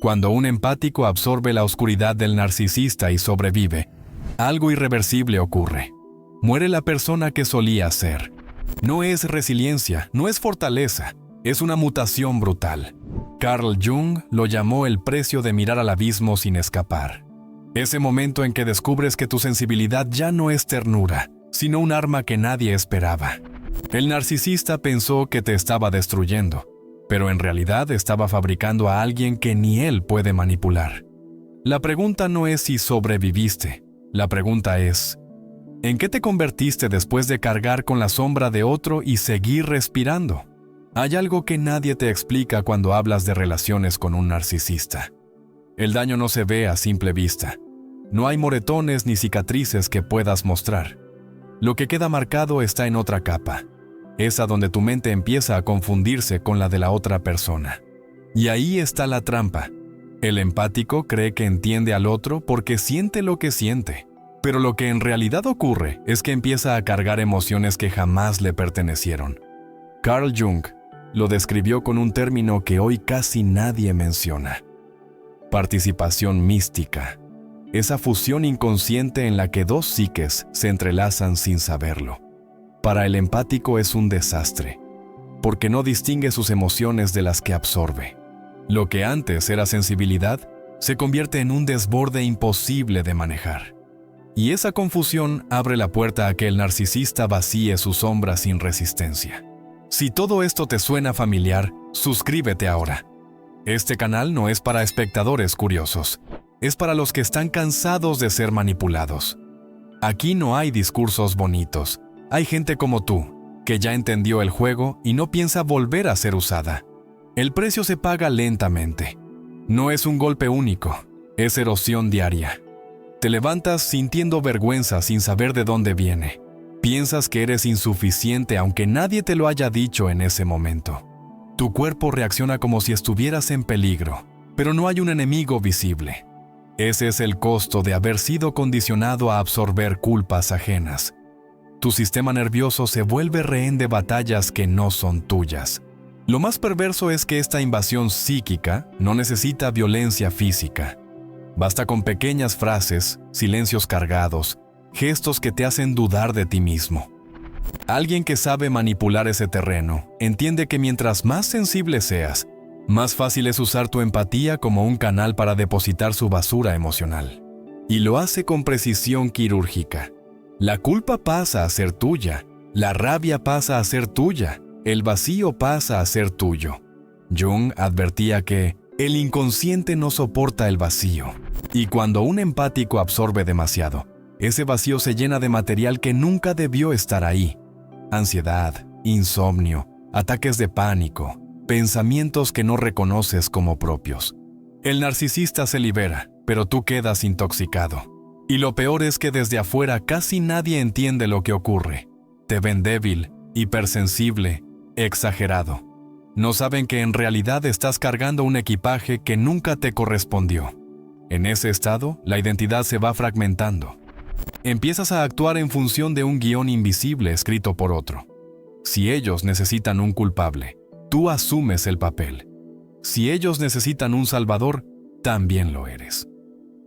Cuando un empático absorbe la oscuridad del narcisista y sobrevive, algo irreversible ocurre. Muere la persona que solía ser. No es resiliencia, no es fortaleza, es una mutación brutal. Carl Jung lo llamó el precio de mirar al abismo sin escapar. Ese momento en que descubres que tu sensibilidad ya no es ternura, sino un arma que nadie esperaba. El narcisista pensó que te estaba destruyendo, pero en realidad estaba fabricando a alguien que ni él puede manipular. La pregunta no es si sobreviviste, la pregunta es, ¿en qué te convertiste después de cargar con la sombra de otro y seguir respirando? Hay algo que nadie te explica cuando hablas de relaciones con un narcisista. El daño no se ve a simple vista. No hay moretones ni cicatrices que puedas mostrar. Lo que queda marcado está en otra capa. Esa donde tu mente empieza a confundirse con la de la otra persona. Y ahí está la trampa. El empático cree que entiende al otro porque siente lo que siente. Pero lo que en realidad ocurre es que empieza a cargar emociones que jamás le pertenecieron. Carl Jung lo describió con un término que hoy casi nadie menciona. Participación mística. Esa fusión inconsciente en la que dos psiques se entrelazan sin saberlo. Para el empático es un desastre, porque no distingue sus emociones de las que absorbe. Lo que antes era sensibilidad se convierte en un desborde imposible de manejar. Y esa confusión abre la puerta a que el narcisista vacíe su sombra sin resistencia. Si todo esto te suena familiar, suscríbete ahora. Este canal no es para espectadores curiosos, es para los que están cansados de ser manipulados. Aquí no hay discursos bonitos, hay gente como tú, que ya entendió el juego y no piensa volver a ser usada. El precio se paga lentamente. No es un golpe único, es erosión diaria. Te levantas sintiendo vergüenza sin saber de dónde viene. Piensas que eres insuficiente aunque nadie te lo haya dicho en ese momento. Tu cuerpo reacciona como si estuvieras en peligro, pero no hay un enemigo visible. Ese es el costo de haber sido condicionado a absorber culpas ajenas. Tu sistema nervioso se vuelve rehén de batallas que no son tuyas. Lo más perverso es que esta invasión psíquica no necesita violencia física. Basta con pequeñas frases, silencios cargados, gestos que te hacen dudar de ti mismo. Alguien que sabe manipular ese terreno entiende que mientras más sensible seas, más fácil es usar tu empatía como un canal para depositar su basura emocional. Y lo hace con precisión quirúrgica. La culpa pasa a ser tuya, la rabia pasa a ser tuya, el vacío pasa a ser tuyo. Jung advertía que el inconsciente no soporta el vacío. Y cuando un empático absorbe demasiado, ese vacío se llena de material que nunca debió estar ahí. Ansiedad, insomnio, ataques de pánico, pensamientos que no reconoces como propios. El narcisista se libera, pero tú quedas intoxicado. Y lo peor es que desde afuera casi nadie entiende lo que ocurre. Te ven débil, hipersensible, exagerado. No saben que en realidad estás cargando un equipaje que nunca te correspondió. En ese estado, la identidad se va fragmentando. Empiezas a actuar en función de un guión invisible escrito por otro. Si ellos necesitan un culpable, tú asumes el papel. Si ellos necesitan un salvador, también lo eres.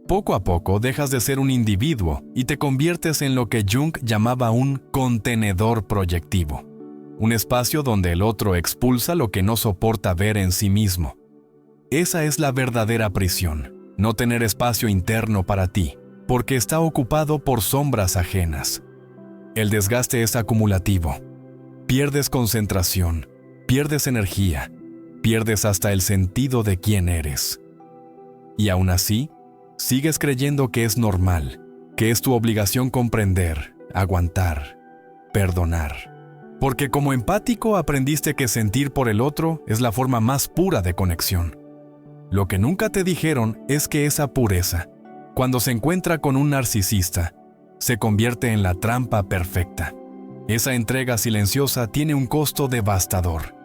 Poco a poco dejas de ser un individuo y te conviertes en lo que Jung llamaba un contenedor proyectivo. Un espacio donde el otro expulsa lo que no soporta ver en sí mismo. Esa es la verdadera prisión. No tener espacio interno para ti, porque está ocupado por sombras ajenas. El desgaste es acumulativo. Pierdes concentración, pierdes energía, pierdes hasta el sentido de quién eres. Y aún así, sigues creyendo que es normal, que es tu obligación comprender, aguantar, perdonar. Porque como empático aprendiste que sentir por el otro es la forma más pura de conexión. Lo que nunca te dijeron es que esa pureza, cuando se encuentra con un narcisista, se convierte en la trampa perfecta. Esa entrega silenciosa tiene un costo devastador.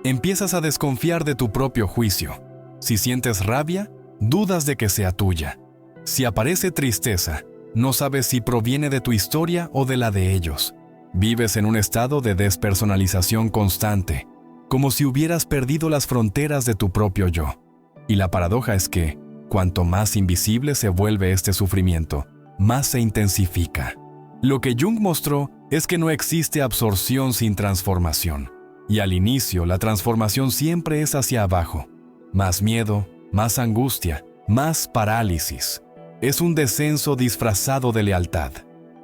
Empiezas a desconfiar de tu propio juicio. Si sientes rabia, dudas de que sea tuya. Si aparece tristeza, no sabes si proviene de tu historia o de la de ellos. Vives en un estado de despersonalización constante, como si hubieras perdido las fronteras de tu propio yo. Y la paradoja es que, cuanto más invisible se vuelve este sufrimiento, más se intensifica. Lo que Jung mostró es que no existe absorción sin transformación. Y al inicio, la transformación siempre es hacia abajo. Más miedo, más angustia, más parálisis. Es un descenso disfrazado de lealtad.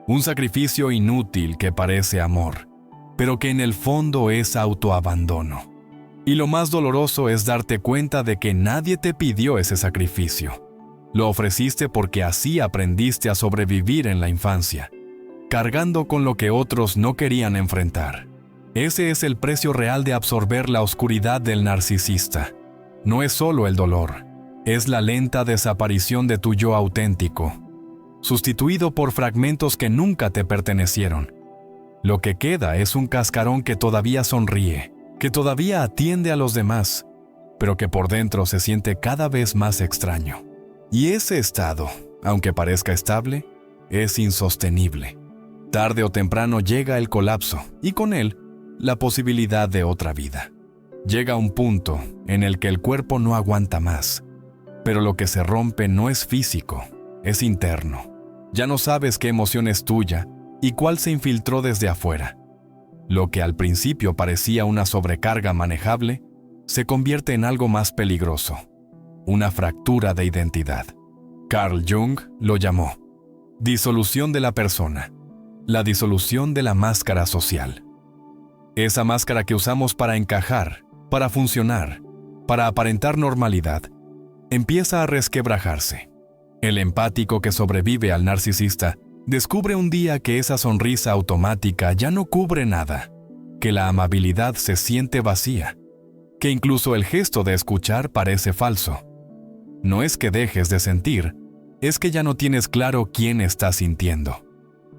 Un sacrificio inútil que parece amor, pero que en el fondo es autoabandono. Y lo más doloroso es darte cuenta de que nadie te pidió ese sacrificio. Lo ofreciste porque así aprendiste a sobrevivir en la infancia, cargando con lo que otros no querían enfrentar. Ese es el precio real de absorber la oscuridad del narcisista. No es solo el dolor, es la lenta desaparición de tu yo auténtico, sustituido por fragmentos que nunca te pertenecieron. Lo que queda es un cascarón que todavía sonríe, que todavía atiende a los demás, pero que por dentro se siente cada vez más extraño. Y ese estado, aunque parezca estable, es insostenible. Tarde o temprano llega el colapso, y con él, la posibilidad de otra vida. Llega un punto en el que el cuerpo no aguanta más, pero lo que se rompe no es físico, es interno. Ya no sabes qué emoción es tuya y cuál se infiltró desde afuera. Lo que al principio parecía una sobrecarga manejable, se convierte en algo más peligroso, una fractura de identidad. Carl Jung lo llamó disolución de la persona, la disolución de la máscara social. Esa máscara que usamos para encajar, para funcionar, para aparentar normalidad, empieza a resquebrajarse. El empático que sobrevive al narcisista descubre un día que esa sonrisa automática ya no cubre nada, que la amabilidad se siente vacía, que incluso el gesto de escuchar parece falso. No es que dejes de sentir, es que ya no tienes claro quién está sintiendo.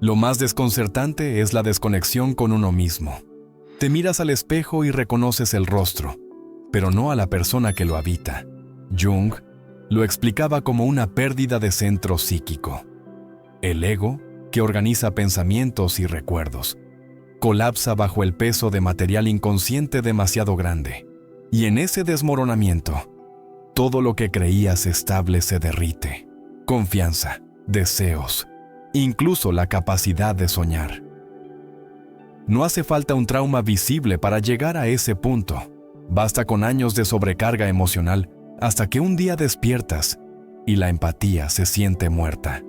Lo más desconcertante es la desconexión con uno mismo. Te miras al espejo y reconoces el rostro, pero no a la persona que lo habita. Jung lo explicaba como una pérdida de centro psíquico. El ego, que organiza pensamientos y recuerdos, colapsa bajo el peso de material inconsciente demasiado grande. Y en ese desmoronamiento, todo lo que creías estable se derrite. Confianza, deseos, incluso la capacidad de soñar. No hace falta un trauma visible para llegar a ese punto. Basta con años de sobrecarga emocional hasta que un día despiertas y la empatía se siente muerta.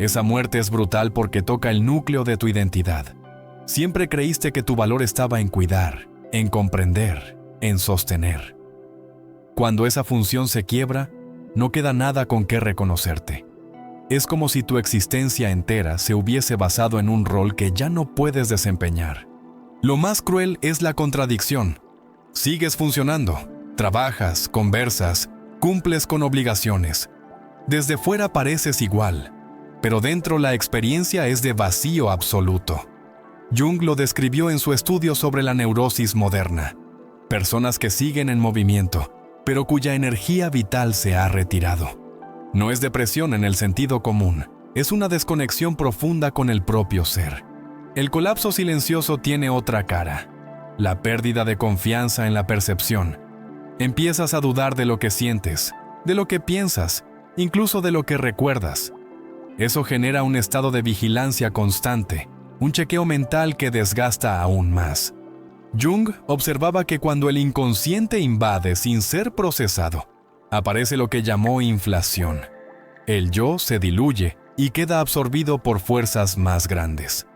Esa muerte es brutal porque toca el núcleo de tu identidad. Siempre creíste que tu valor estaba en cuidar, en comprender, en sostener. Cuando esa función se quiebra, no queda nada con qué reconocerte. Es como si tu existencia entera se hubiese basado en un rol que ya no puedes desempeñar. Lo más cruel es la contradicción. Sigues funcionando, trabajas, conversas, cumples con obligaciones. Desde fuera pareces igual, pero dentro la experiencia es de vacío absoluto. Jung lo describió en su estudio sobre la neurosis moderna. Personas que siguen en movimiento, pero cuya energía vital se ha retirado. No es depresión en el sentido común, es una desconexión profunda con el propio ser. El colapso silencioso tiene otra cara, la pérdida de confianza en la percepción. Empiezas a dudar de lo que sientes, de lo que piensas, incluso de lo que recuerdas. Eso genera un estado de vigilancia constante, un chequeo mental que desgasta aún más. Jung observaba que cuando el inconsciente invade sin ser procesado, aparece lo que llamó inflación. El yo se diluye y queda absorbido por fuerzas más grandes.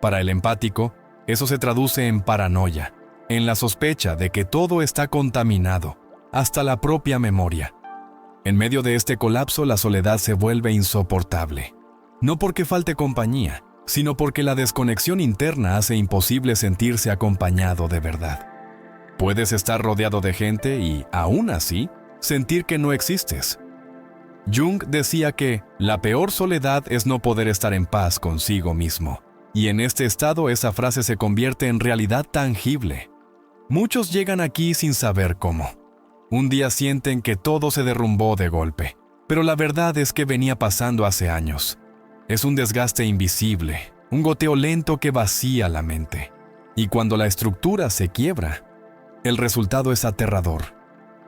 Para el empático, eso se traduce en paranoia, en la sospecha de que todo está contaminado, hasta la propia memoria. En medio de este colapso, la soledad se vuelve insoportable. No porque falte compañía, sino porque la desconexión interna hace imposible sentirse acompañado de verdad. Puedes estar rodeado de gente y, aún así, sentir que no existes. Jung decía que la peor soledad es no poder estar en paz consigo mismo, y en este estado esa frase se convierte en realidad tangible. Muchos llegan aquí sin saber cómo. Un día sienten que todo se derrumbó de golpe, pero la verdad es que venía pasando hace años. Es un desgaste invisible, un goteo lento que vacía la mente. Y cuando la estructura se quiebra, el resultado es aterrador.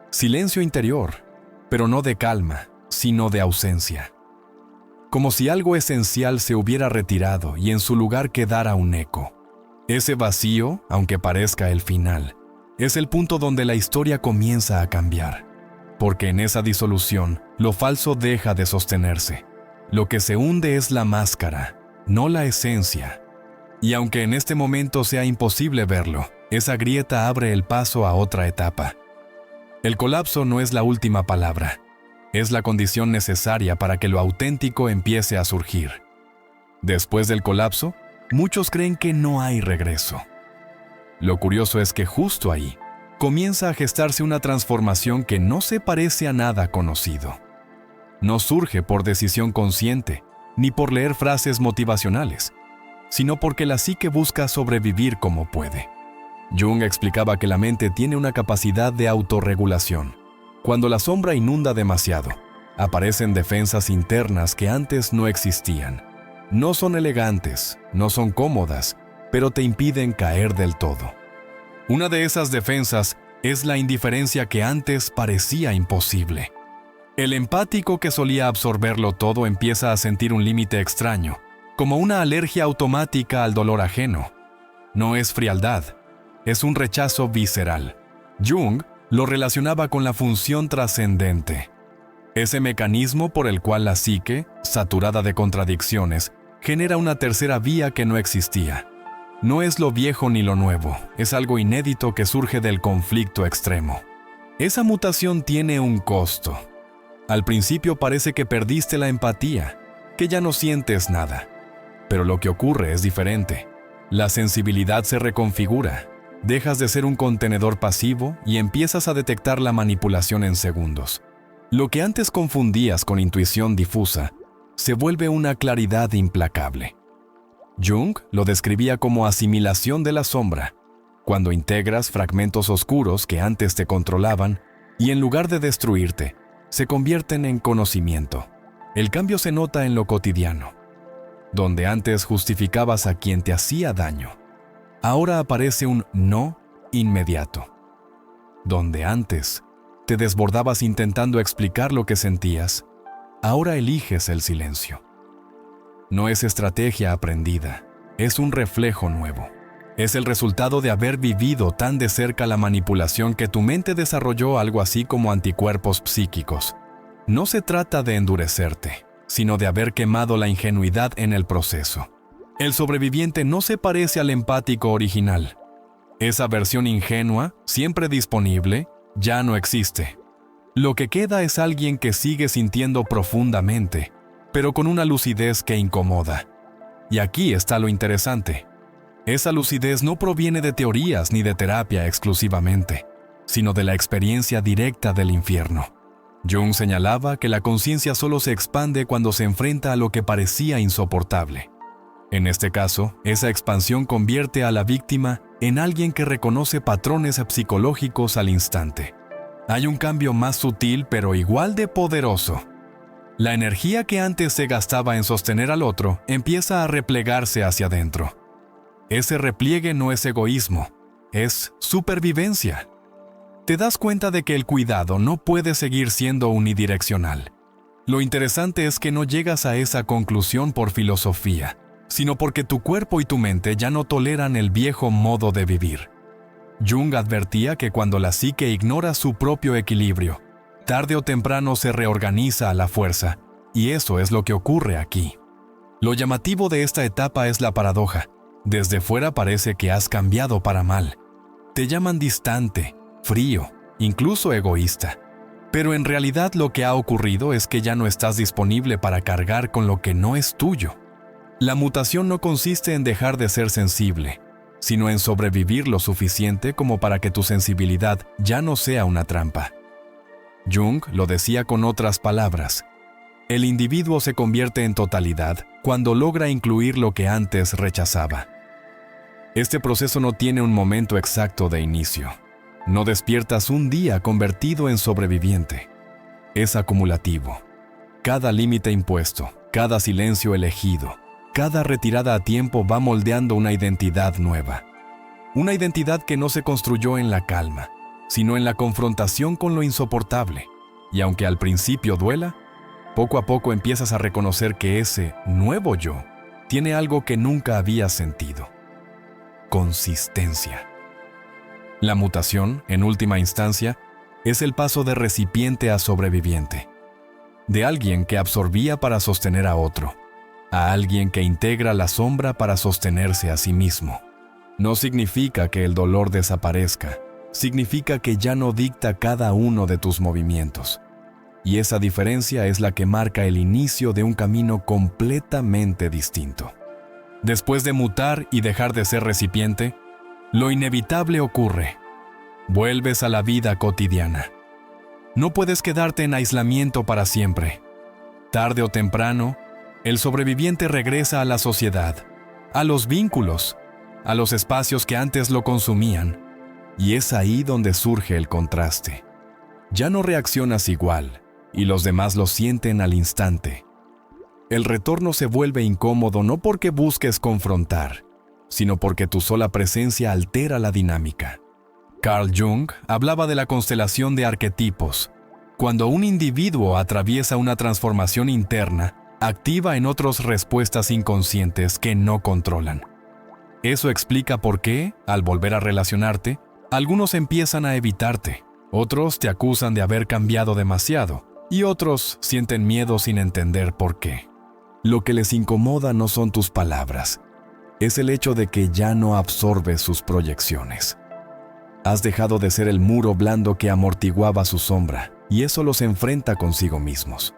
Silencio interior, pero no de calma, sino de ausencia. Como si algo esencial se hubiera retirado y en su lugar quedara un eco. Ese vacío, aunque parezca el final, es el punto donde la historia comienza a cambiar. Porque en esa disolución, lo falso deja de sostenerse. Lo que se hunde es la máscara, no la esencia. Y aunque en este momento sea imposible verlo, esa grieta abre el paso a otra etapa. El colapso no es la última palabra. Es la condición necesaria para que lo auténtico empiece a surgir. Después del colapso, muchos creen que no hay regreso. Lo curioso es que justo ahí comienza a gestarse una transformación que no se parece a nada conocido. No surge por decisión consciente, ni por leer frases motivacionales, sino porque la psique busca sobrevivir como puede. Jung explicaba que la mente tiene una capacidad de autorregulación. Cuando la sombra inunda demasiado, aparecen defensas internas que antes no existían. No son elegantes, no son cómodas, pero te impiden caer del todo. Una de esas defensas es la indiferencia que antes parecía imposible. El empático que solía absorberlo todo empieza a sentir un límite extraño, como una alergia automática al dolor ajeno. No es frialdad, es un rechazo visceral. Jung lo relacionaba con la función trascendente. Ese mecanismo por el cual la psique, saturada de contradicciones, genera una tercera vía que no existía. No es lo viejo ni lo nuevo, es algo inédito que surge del conflicto extremo. Esa mutación tiene un costo. Al principio parece que perdiste la empatía, que ya no sientes nada. Pero lo que ocurre es diferente. La sensibilidad se reconfigura. Dejas de ser un contenedor pasivo y empiezas a detectar la manipulación en segundos. Lo que antes confundías con intuición difusa, se vuelve una claridad implacable. Jung lo describía como asimilación de la sombra, cuando integras fragmentos oscuros que antes te controlaban y en lugar de destruirte, se convierten en conocimiento. El cambio se nota en lo cotidiano. Donde antes justificabas a quien te hacía daño, ahora aparece un no inmediato. Donde antes te desbordabas intentando explicar lo que sentías, ahora eliges el silencio. No es estrategia aprendida, es un reflejo nuevo. Es el resultado de haber vivido tan de cerca la manipulación que tu mente desarrolló algo así como anticuerpos psíquicos. No se trata de endurecerte, sino de haber quemado la ingenuidad en el proceso. El sobreviviente no se parece al empático original. Esa versión ingenua, siempre disponible, ya no existe. Lo que queda es alguien que sigue sintiendo profundamente, pero con una lucidez que incomoda. Y aquí está lo interesante. Esa lucidez no proviene de teorías ni de terapia exclusivamente, sino de la experiencia directa del infierno. Jung señalaba que la conciencia solo se expande cuando se enfrenta a lo que parecía insoportable. En este caso, esa expansión convierte a la víctima en alguien que reconoce patrones psicológicos al instante. Hay un cambio más sutil pero igual de poderoso. La energía que antes se gastaba en sostener al otro empieza a replegarse hacia adentro. Ese repliegue no es egoísmo, es supervivencia. Te das cuenta de que el cuidado no puede seguir siendo unidireccional. Lo interesante es que no llegas a esa conclusión por filosofía, sino porque tu cuerpo y tu mente ya no toleran el viejo modo de vivir. Jung advertía que cuando la psique ignora su propio equilibrio, tarde o temprano se reorganiza a la fuerza, y eso es lo que ocurre aquí. Lo llamativo de esta etapa es la paradoja. Desde fuera parece que has cambiado para mal. Te llaman distante, frío, incluso egoísta. Pero en realidad lo que ha ocurrido es que ya no estás disponible para cargar con lo que no es tuyo. La mutación no consiste en dejar de ser sensible, sino en sobrevivir lo suficiente como para que tu sensibilidad ya no sea una trampa. Jung lo decía con otras palabras. El individuo se convierte en totalidad cuando logra incluir lo que antes rechazaba. Este proceso no tiene un momento exacto de inicio. No despiertas un día convertido en sobreviviente. Es acumulativo. Cada límite impuesto, cada silencio elegido, cada retirada a tiempo va moldeando una identidad nueva. Una identidad que no se construyó en la calma, sino en la confrontación con lo insoportable. Y aunque al principio duela, poco a poco empiezas a reconocer que ese nuevo yo tiene algo que nunca habías sentido: consistencia. La mutación, en última instancia, es el paso de recipiente a sobreviviente. De alguien que absorbía para sostener a otro, a alguien que integra la sombra para sostenerse a sí mismo. No significa que el dolor desaparezca, significa que ya no dicta cada uno de tus movimientos. Y esa diferencia es la que marca el inicio de un camino completamente distinto. Después de mutar y dejar de ser recipiente, lo inevitable ocurre. Vuelves a la vida cotidiana. No puedes quedarte en aislamiento para siempre. Tarde o temprano, el sobreviviente regresa a la sociedad, a los vínculos, a los espacios que antes lo consumían. Y es ahí donde surge el contraste. Ya no reaccionas igual, y los demás lo sienten al instante. El retorno se vuelve incómodo no porque busques confrontar, sino porque tu sola presencia altera la dinámica. Carl Jung hablaba de la constelación de arquetipos. Cuando un individuo atraviesa una transformación interna, activa en otros respuestas inconscientes que no controlan. Eso explica por qué, al volver a relacionarte, algunos empiezan a evitarte, otros te acusan de haber cambiado demasiado, y otros sienten miedo sin entender por qué. Lo que les incomoda no son tus palabras, es el hecho de que ya no absorbes sus proyecciones. Has dejado de ser el muro blando que amortiguaba su sombra, y eso los enfrenta consigo mismos.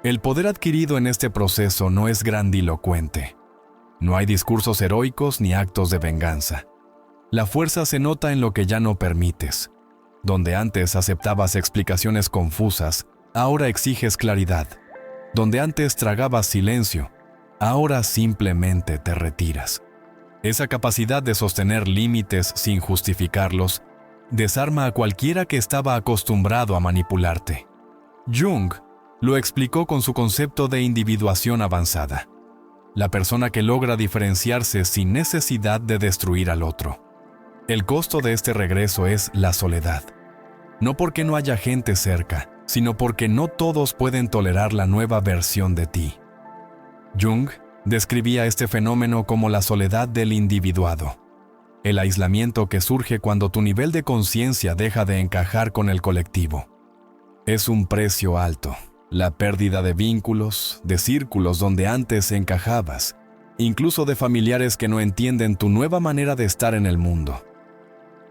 El poder adquirido en este proceso no es grandilocuente. No hay discursos heroicos ni actos de venganza. La fuerza se nota en lo que ya no permites. Donde antes aceptabas explicaciones confusas, ahora exiges claridad. Donde antes tragabas silencio, ahora simplemente te retiras. Esa capacidad de sostener límites sin justificarlos desarma a cualquiera que estaba acostumbrado a manipularte. Jung lo explicó con su concepto de individuación avanzada. La persona que logra diferenciarse sin necesidad de destruir al otro. El costo de este regreso es la soledad. No porque no haya gente cerca, sino porque no todos pueden tolerar la nueva versión de ti. Jung describía este fenómeno como la soledad del individuado, el aislamiento que surge cuando tu nivel de conciencia deja de encajar con el colectivo. Es un precio alto, la pérdida de vínculos, de círculos donde antes encajabas, incluso de familiares que no entienden tu nueva manera de estar en el mundo.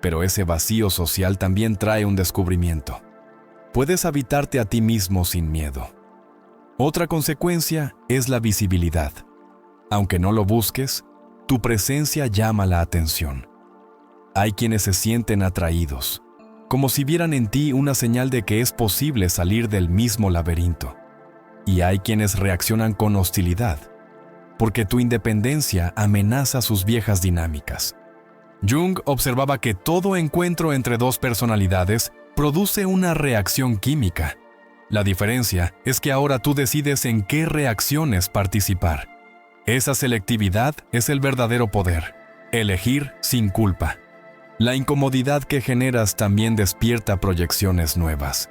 Pero ese vacío social también trae un descubrimiento. Puedes habitarte a ti mismo sin miedo. Otra consecuencia es la visibilidad. Aunque no lo busques, tu presencia llama la atención. Hay quienes se sienten atraídos, como si vieran en ti una señal de que es posible salir del mismo laberinto. Y hay quienes reaccionan con hostilidad, porque tu independencia amenaza sus viejas dinámicas. Jung observaba que todo encuentro entre dos personalidades produce una reacción química. La diferencia es que ahora tú decides en qué reacciones participar. Esa selectividad es el verdadero poder, elegir sin culpa. La incomodidad que generas también despierta proyecciones nuevas.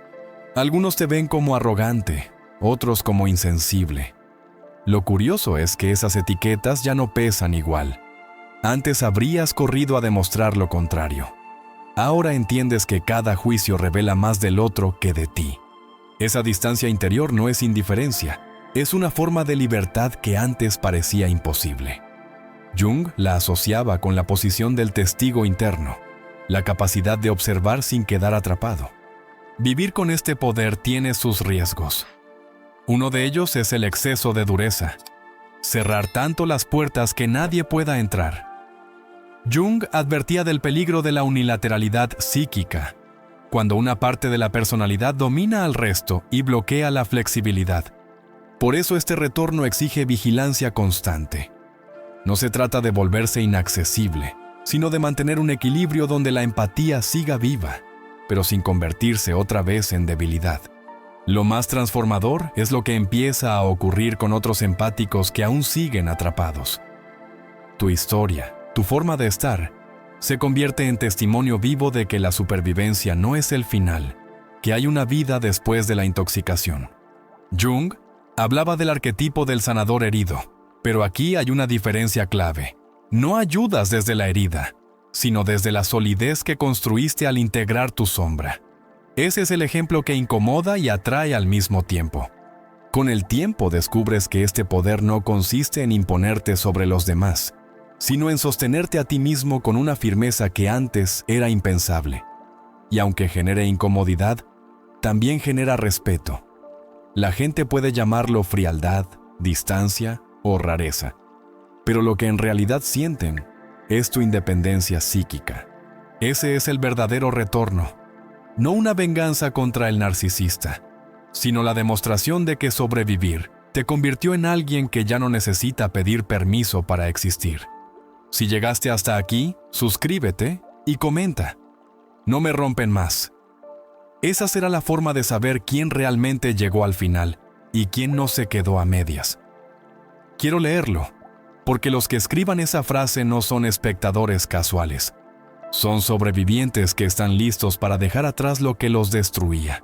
Algunos te ven como arrogante, otros como insensible. Lo curioso es que esas etiquetas ya no pesan igual. Antes habrías corrido a demostrar lo contrario. Ahora entiendes que cada juicio revela más del otro que de ti. Esa distancia interior no es indiferencia, es una forma de libertad que antes parecía imposible. Jung la asociaba con la posición del testigo interno, la capacidad de observar sin quedar atrapado. Vivir con este poder tiene sus riesgos. Uno de ellos es el exceso de dureza, cerrar tanto las puertas que nadie pueda entrar. Jung advertía del peligro de la unilateralidad psíquica, cuando una parte de la personalidad domina al resto y bloquea la flexibilidad. Por eso este retorno exige vigilancia constante. No se trata de volverse inaccesible, sino de mantener un equilibrio donde la empatía siga viva, pero sin convertirse otra vez en debilidad. Lo más transformador es lo que empieza a ocurrir con otros empáticos que aún siguen atrapados. Tu historia, tu forma de estar, se convierte en testimonio vivo de que la supervivencia no es el final, que hay una vida después de la intoxicación. Jung hablaba del arquetipo del sanador herido, pero aquí hay una diferencia clave. No ayudas desde la herida, sino desde la solidez que construiste al integrar tu sombra. Ese es el ejemplo que incomoda y atrae al mismo tiempo. Con el tiempo descubres que este poder no consiste en imponerte sobre los demás, sino en sostenerte a ti mismo con una firmeza que antes era impensable. Y aunque genere incomodidad, también genera respeto. La gente puede llamarlo frialdad, distancia o rareza, pero lo que en realidad sienten es tu independencia psíquica. Ese es el verdadero retorno, no una venganza contra el narcisista, sino la demostración de que sobrevivir te convirtió en alguien que ya no necesita pedir permiso para existir. Si llegaste hasta aquí, suscríbete y comenta. No me rompen más. Esa será la forma de saber quién realmente llegó al final y quién no se quedó a medias. Quiero leerlo, porque los que escriban esa frase no son espectadores casuales. Son sobrevivientes que están listos para dejar atrás lo que los destruía.